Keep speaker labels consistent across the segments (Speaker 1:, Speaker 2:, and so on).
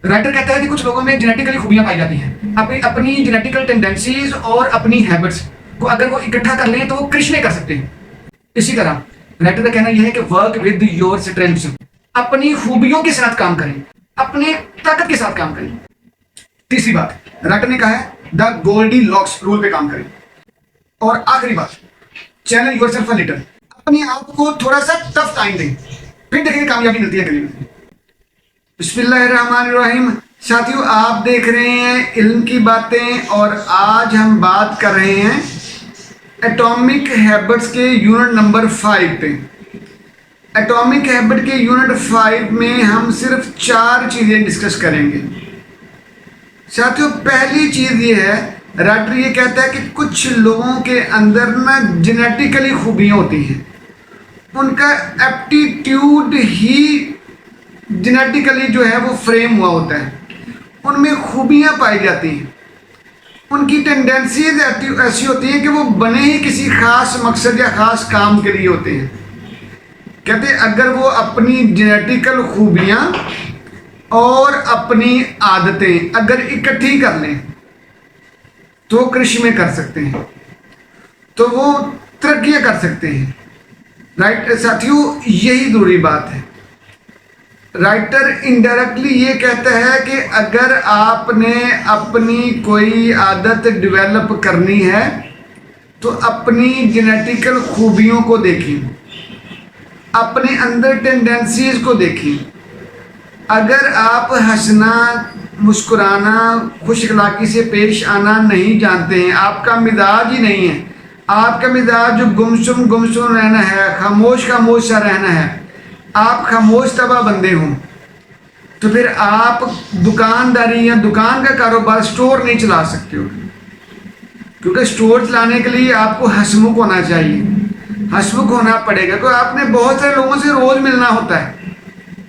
Speaker 1: Writer कहता है कि कुछ लोगों में जेनेटिकली खूबियां पाई जाती हैं। अपनी अपनी जेनेटिकल टेंडेंसीज और अपनी हैबिट्स को अगर वो इकट्ठा कर लें तो वो कृष्ण कर सकते हैं। इसी तरह राइटर का कहना यह है कि वर्क विद योर स्ट्रेंथ्स, अपनी खूबियों के साथ काम करें, अपने ताकत के साथ काम करें। तीसरी बात राइटर ने कहा है द गोल्डी लॉक्स रूल पे काम करें। और आखिरी बात, चैलेंज योरसेल्फ अ लिटिल, अपने आप को थोड़ा सा टफ टाइम दें, फिर देखेंगे कामयाबी मिलती है करीब। बिस्मिल्लाहिर्रहमानिर्रहीम। साथियों, आप देख रहे हैं इल्म की बातें और आज हम बात कर रहे हैं एटॉमिक हैबिट्स के यूनिट नंबर 5 पे। एटॉमिक हैबिट के यूनिट 5 में हम सिर्फ 4 चीज़ें डिस्कस करेंगे। साथियों, पहली चीज़ ये है, राइटर ये कहता है कि कुछ लोगों के अंदर ना जेनेटिकली खूबियाँ होती हैं, उनका एप्टीट्यूड ही जेनेटिकली जो है वो फ्रेम हुआ होता है, उनमें खूबियाँ पाई जाती हैं, उनकी टेंडेंसीज ऐसी होती हैं कि वो बने ही किसी खास मकसद या ख़ास काम के लिए होते हैं। कहते हैं अगर वो अपनी जेनेटिकल खूबियाँ और अपनी आदतें अगर इकट्ठी कर लें तो कृषि में कर सकते हैं, तो वो तरक्कियाँ कर सकते हैं। राइट साथियों, यही ज़रूरी बात है। राइटर इनडायरेक्टली ये कहता है कि अगर आपने अपनी कोई आदत डेवलप करनी है तो अपनी जेनेटिकल खूबियों को देखें, अपने अंदर टेंडेंसीज को देखें। अगर आप हंसना, मुस्कुराना, खुश अखलाकी से पेश आना नहीं जानते हैं, आपका मिजाज ही नहीं है, आपका मिजाज जो गुमसुम रहना है, खामोश खामोश सा रहना है, आप खामोश तबा बंदे हों, तो फिर आप दुकानदारी या दुकान का कारोबार, स्टोर नहीं चला सकते हो। क्योंकि स्टोर चलाने के लिए आपको हंसमुख होना चाहिए, हंसमुख होना पड़ेगा, क्योंकि आपने बहुत सारे लोगों से रोज मिलना होता है।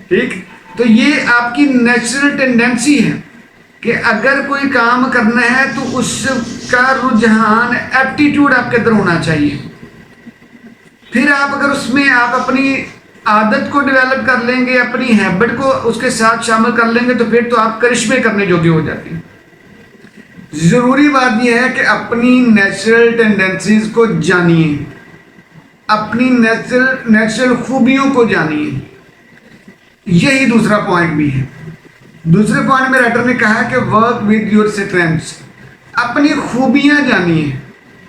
Speaker 1: ठीक, तो ये आपकी नेचुरल टेंडेंसी है कि अगर कोई काम करना है तो उसका रुझान, एप्टीट्यूड आपके अंदर होना चाहिए। फिर आप अगर उसमें आप अपनी आदत को डेवलप कर लेंगे, अपनी हैबिट को उसके साथ शामिल कर लेंगे, तो फिर तो आप करिश्मे करने योग्य हो जाते हैं। ज़रूरी बात यह है कि अपनी नेचुरल टेंडेंसीज को जानिए, अपनी नेचुरल खूबियों को जानिए। यही दूसरा पॉइंट भी है। दूसरे पॉइंट में राइटर ने कहा कि वर्क विद योर स्ट्रेंथ्स, अपनी खूबियाँ जानिए।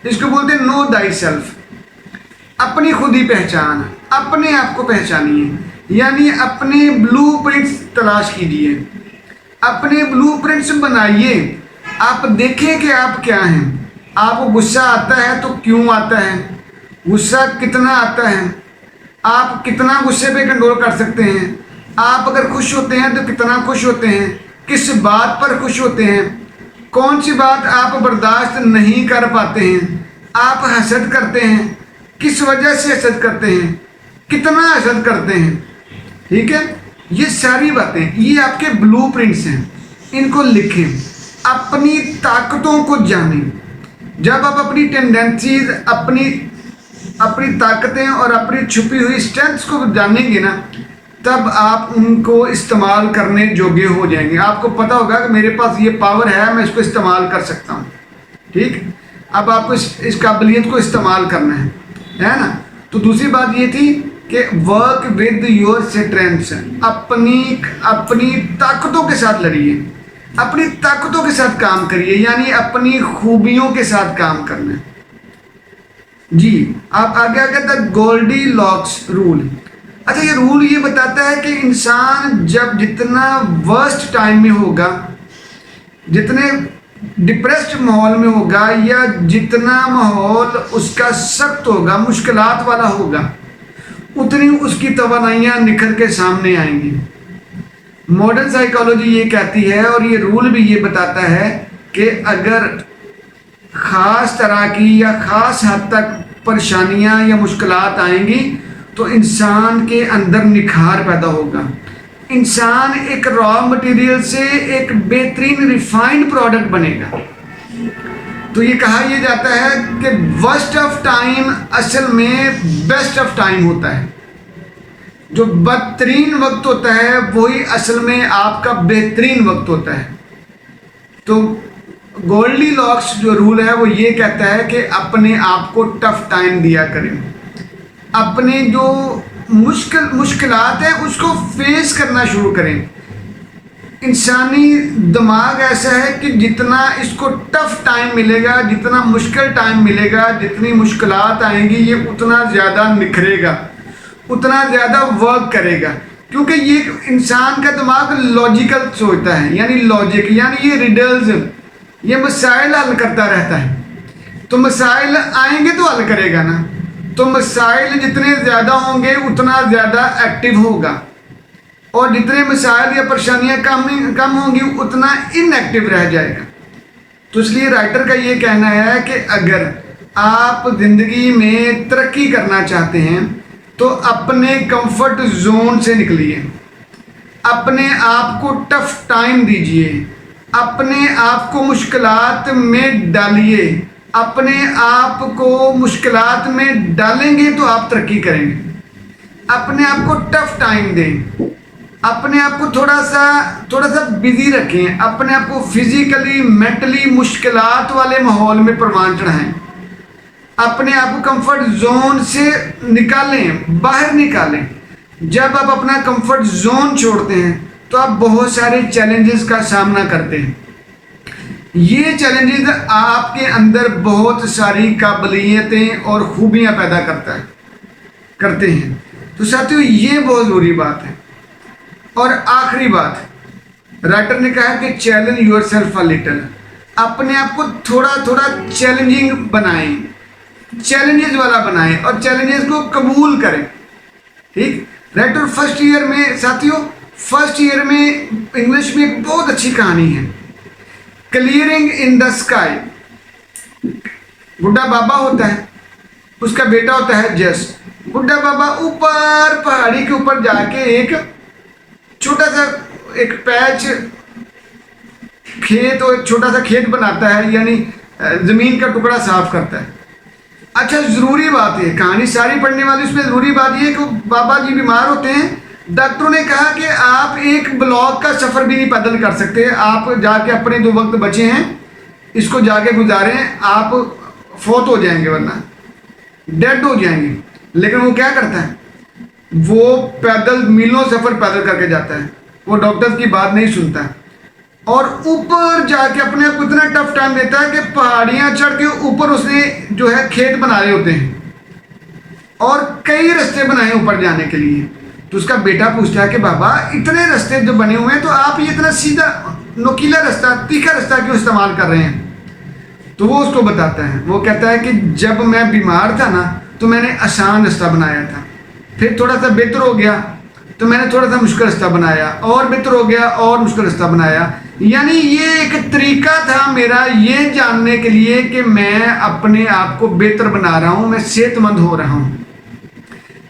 Speaker 1: इसको बोलते हैं नो दाई सेल्फ, अपनी खुद ही पहचान, अपने आप को पहचानिए, यानी अपने ब्लूप्रिंट्स तलाश कीजिए, अपने ब्लूप्रिंट्स बनाइए। आप देखें कि आप क्या हैं। आपको गुस्सा आता है तो क्यों आता है, गुस्सा कितना आता है, आप कितना गुस्से पे कंट्रोल कर सकते हैं, आप अगर खुश होते हैं तो कितना खुश होते हैं, किस बात पर खुश होते हैं, कौन सी बात आप बर्दाश्त नहीं कर पाते हैं, आप हसद करते हैं, किस वजह से हसद करते हैं, कितना हसद करते हैं। ठीक है, ये सारी बातें, ये आपके ब्लूप्रिंट्स हैं, इनको लिखें, अपनी ताकतों को जानें। जब आप अपनी टेंडेंसीज, अपनी ताकतें और अपनी छुपी हुई स्ट्रेंथ्स को जानेंगे ना, तब आप उनको इस्तेमाल करने योग्य हो जाएंगे। आपको पता होगा कि मेरे पास ये पावर है, मैं इसको इस्तेमाल कर सकता हूँ। ठीक, अब आपको इस काबिलियत को इस्तेमाल करना है ना। तो दूसरी बात ये थी कि वर्क विद योर स्ट्रेंथ्स, अपनी ताकतों के साथ लड़िए, अपनी ताकतों के साथ काम करिए, यानी अपनी खूबियों के साथ काम करना है। जी, आप आगे द गोल्डी लॉक्स रूल। अच्छा, ये रूल ये बताता है कि इंसान जब जितना वर्स्ट टाइम में होगा, जितने डिप्रेस्ड माहौल में होगा, या जितना माहौल उसका सख्त होगा, मुश्किलात वाला होगा, उतनी उसकी तवानाइयाँ निखर के सामने आएंगी। मॉडर्न साइकोलॉजी ये कहती है, और ये रूल भी ये बताता है कि अगर ख़ास तरह की या ख़ास हद तक परेशानियाँ या मुश्किलात आएंगी तो इंसान के अंदर निखार पैदा होगा। इंसान एक रॉ मटेरियल से एक बेहतरीन रिफाइंड प्रोडक्ट बनेगा। तो ये कहा यह जाता है कि वर्स्ट ऑफ टाइम असल में बेस्ट ऑफ टाइम होता है। जो बदतरीन वक्त होता है वही असल में आपका बेहतरीन वक्त होता है। तो गोल्डी लॉक्स जो रूल है वो ये कहता है कि अपने आप को टफ टाइम दिया करें, अपने जो मुश्किलात हैं उसको फेस करना शुरू करें। इंसानी दिमाग ऐसा है कि जितना इसको टफ टाइम मिलेगा, जितना मुश्किल टाइम मिलेगा, जितनी मुश्किलात आएंगी, ये उतना ज़्यादा निखरेगा, उतना ज़्यादा वर्क करेगा। क्योंकि ये इंसान का दिमाग लॉजिकल सोचता है, यानी लॉजिक, यानी ये रिडल्स, ये मसाइल हल करता रहता है। तो मसाइल आएंगे तो हल करेगा ना, तो मसाइल जितने ज़्यादा होंगे उतना ज़्यादा एक्टिव होगा, और जितने मसाइल या परेशानियाँ कम होंगी उतना इनएक्टिव रह जाएगा। तो इसलिए राइटर का ये कहना है कि अगर आप ज़िंदगी में तरक्की करना चाहते हैं तो अपने कंफर्ट जोन से निकलिए, अपने आप को टफ टाइम दीजिए, अपने आप को मुश्किलात में डालिए। अपने आप को मुश्किलात में डालेंगे तो आप तरक्की करेंगे। अपने आप को टफ टाइम दें, अपने आप को थोड़ा सा बिजी रखें, अपने आप को फिजिकली मेंटली मुश्किलात वाले माहौल में परवान चढ़ाएं, अपने आप को कंफर्ट जोन से निकालें, बाहर निकालें। जब आप अपना कंफर्ट जोन छोड़ते हैं तो आप बहुत सारे चैलेंजेस का सामना करते हैं। ये चैलेंजेस आपके अंदर बहुत सारी काबिलियतें और खूबियां पैदा करते हैं। तो साथियों, ये बहुत ज़रूरी बात है। और आखिरी बात, राइटर ने कहा कि चैलेंज योरसेल्फ अ लिटिल, अपने आप को थोड़ा थोड़ा चैलेंजिंग बनाएं, चैलेंजेस वाला बनाएं और चैलेंजेस को कबूल करें। ठीक, राइटर फर्स्ट ईयर में, साथियों फर्स्ट ईयर में इंग्लिश में एक बहुत अच्छी कहानी है, क्लियरिंग इन द स्काई। बुढ़ा बाबा होता है, उसका बेटा होता है जस। बुढ़ा बाबा ऊपर पहाड़ी के ऊपर जाके एक छोटा सा एक पैच खेत और छोटा सा खेत बनाता है, यानी जमीन का टुकड़ा साफ करता है। अच्छा, जरूरी बात है, कहानी सारी पढ़ने वाली, उसमें जरूरी बात यह है कि बाबा जी बीमार होते हैं। डॉक्टरों ने कहा कि आप एक ब्लॉक का सफर भी नहीं पैदल कर सकते, आप जाके अपने जो वक्त बचे हैं इसको जाके गुजारें, आप फौत हो जाएंगे वरना डेड हो जाएंगे। लेकिन वो क्या करता है, वो पैदल मीलों सफर पैदल करके जाता है, वो डॉक्टर्स की बात नहीं सुनता और ऊपर जाके अपने आप को इतना टफ टाइम देता है कि पहाड़ियां चढ़ के ऊपर उसने जो है खेत बना रहे होते हैं और कई रास्ते बनाए ऊपर जाने के लिए। तो उसका बेटा पूछता है कि बाबा इतने रास्ते जो बने हुए हैं तो आप ये इतना सीधा नुकीला रास्ता, तीखा रास्ता क्यों इस्तेमाल कर रहे हैं? तो वो उसको बताता है, वो कहता है कि जब मैं बीमार था ना तो मैंने आसान रास्ता बनाया था, फिर थोड़ा सा बेहतर हो गया तो मैंने थोड़ा सा मुश्किल रास्ता बनाया, और बेहतर हो गया और मुश्किल रास्ता बनाया। यानी ये एक तरीका था मेरा ये जानने के लिए कि मैं अपने आप को बेहतर बना रहा हूँ, मैं सेहतमंद हो रहा हूँ।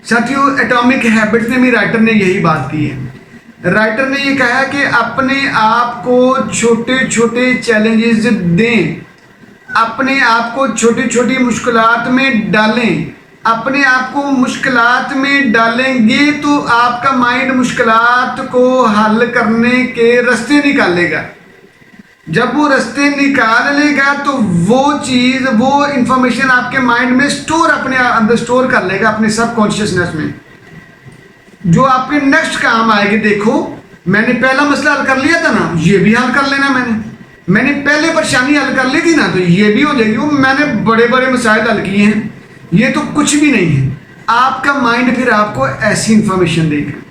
Speaker 1: साथियों, एटॉमिक हैबिट्स में भी राइटर ने यही बात की है। राइटर ने ये कहा कि अपने आप को छोटे छोटे चैलेंजेस दें, अपने आप को छोटी छोटी मुश्किलात में डालें। अपने आप को मुश्किलात में डालेंगे तो आपका माइंड मुश्किलात को हल करने के रास्ते निकालेगा। जब वो रास्ते निकाल लेगा तो वो चीज़, वो इंफॉर्मेशन आपके माइंड में स्टोर, अपने अंदर स्टोर कर लेगा, अपने सब कॉन्शियसनेस में, जो आपके नेक्स्ट काम आएगी। देखो, मैंने पहला मसला हल कर लिया था ना, ये भी हल कर लेना। मैंने पहले परेशानी हल कर ली थी ना, तो ये भी हो जाएगी। वो मैंने बड़े बड़े मसाइल हल किए हैं, ये तो कुछ भी नहीं है। आपका माइंड फिर आपको ऐसी इंफॉर्मेशन देगा।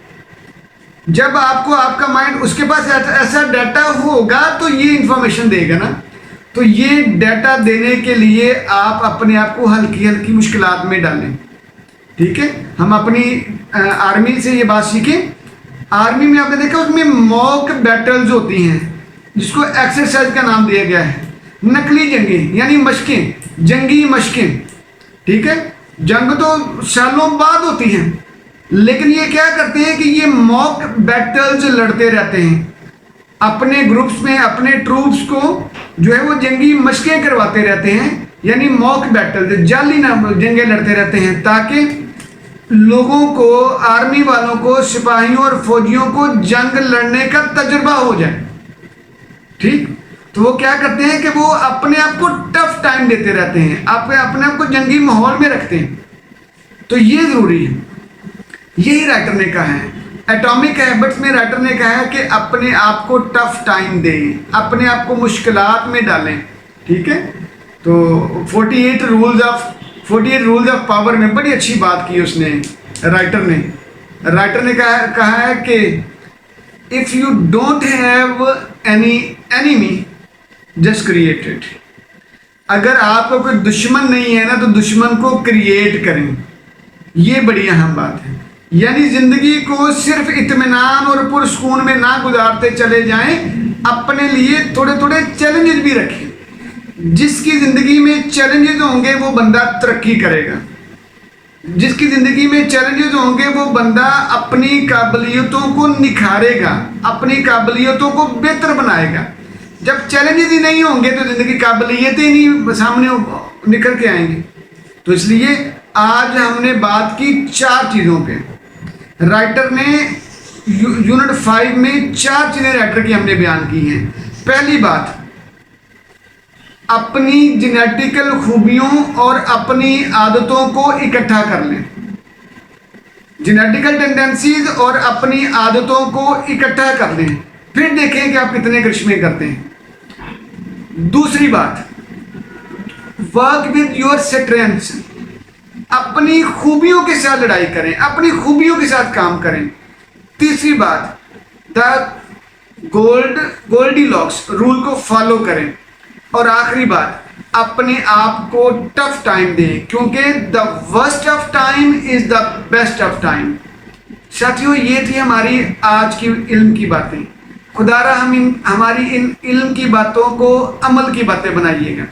Speaker 1: जब आपको आपका माइंड, उसके पास ऐसा डाटा होगा तो ये इंफॉर्मेशन देगा ना। तो ये डाटा देने के लिए आप अपने आप को हल्की हल्की मुश्किलात में डालें। ठीक है, हम अपनी आर्मी से ये बात सीखें। आर्मी में आपने देखा उसमें मॉक बैटल्स होती हैं, जिसको एक्सरसाइज का नाम दिया गया है। नकली जंगें यानी मशकें, जंगी मशकें। ठीक है, जंग तो सालों बाद होती हैं, लेकिन ये क्या करते हैं कि ये मॉक बैटल्स लड़ते रहते हैं अपने ग्रुप्स में, अपने ट्रूप्स को जो है वो जंगी मशकें करवाते रहते हैं, यानी मॉक बैटल्स, जाली ना जंगें लड़ते रहते हैं, ताकि लोगों को, आर्मी वालों को, सिपाहियों और फौजियों को जंग लड़ने का तजुर्बा हो जाए। ठीक, तो वो क्या करते हैं कि वो अपने आप को टफ टाइम देते रहते हैं, अपने आप को जंगी माहौल में रखते हैं। तो ये जरूरी है, यही राइटर ने कहा है। एटॉमिक हैबिट्स में राइटर ने कहा है कि अपने आप को टफ टाइम दें, अपने आप को मुश्किलात में डालें। ठीक है, तो 48 रूल्स ऑफ पावर में बड़ी अच्छी बात की उसने, राइटर ने कहा है कि if you don't have any enemy just create it. अगर आपको कोई दुश्मन नहीं है ना, तो दुश्मन को क्रिएट करें। ये बड़ी अहम बात है। यानी जिंदगी को सिर्फ इत्मीनान और पुरसकून में ना गुजारते चले जाएं, अपने लिए थोड़े थोड़े चैलेंजेस भी रखें। जिसकी जिंदगी में चैलेंजेस होंगे वो बंदा तरक्की करेगा, जिसकी जिंदगी में चैलेंजेस होंगे वो बंदा अपनी काबिलियतों को निखारेगा, अपनी काबिलियतों को बेहतर बनाएगा। जब चैलेंजेस ही नहीं होंगे तो जिंदगी काबिलियतें नहीं सामने निकल के आएंगी। तो इसलिए आज हमने बात की 4 चीज़ों पे। राइटर ने यूनिट 5 में 4 चीज़ें राइटर की हमने बयान की हैं। पहली बात, अपनी जेनेटिकल खूबियों और अपनी आदतों को इकट्ठा कर लें। जेनेटिकल टेंडेंसीज और अपनी आदतों को इकट्ठा कर लें, फिर देखें कि आप कितने करिश्मे करते हैं। दूसरी बात, वर्क विद योर स्ट्रेंथ्स, अपनी खूबियों के साथ लड़ाई करें, अपनी खूबियों के साथ काम करें। तीसरी बात, द गोल्डीलॉक्स रूल को फॉलो करें। और आखिरी बात, अपने आप को टफ टाइम दें, क्योंकि the worst of time is the best of time. साथियों, ये थी हमारी आज की इल्म की बातें। खुदारा हमारी इन इल्म की बातों को अमल की बातें बनाइएगा,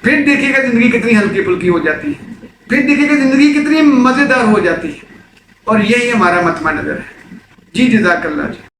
Speaker 1: फिर देखिएगा जिंदगी कितनी हल्की फुल्की हो जाती है, फिर देखिएगा जिंदगी कितनी मजेदार हो जाती है। और यही हमारा मतमा नजर है। जी, जज़ाकल्लाह जी।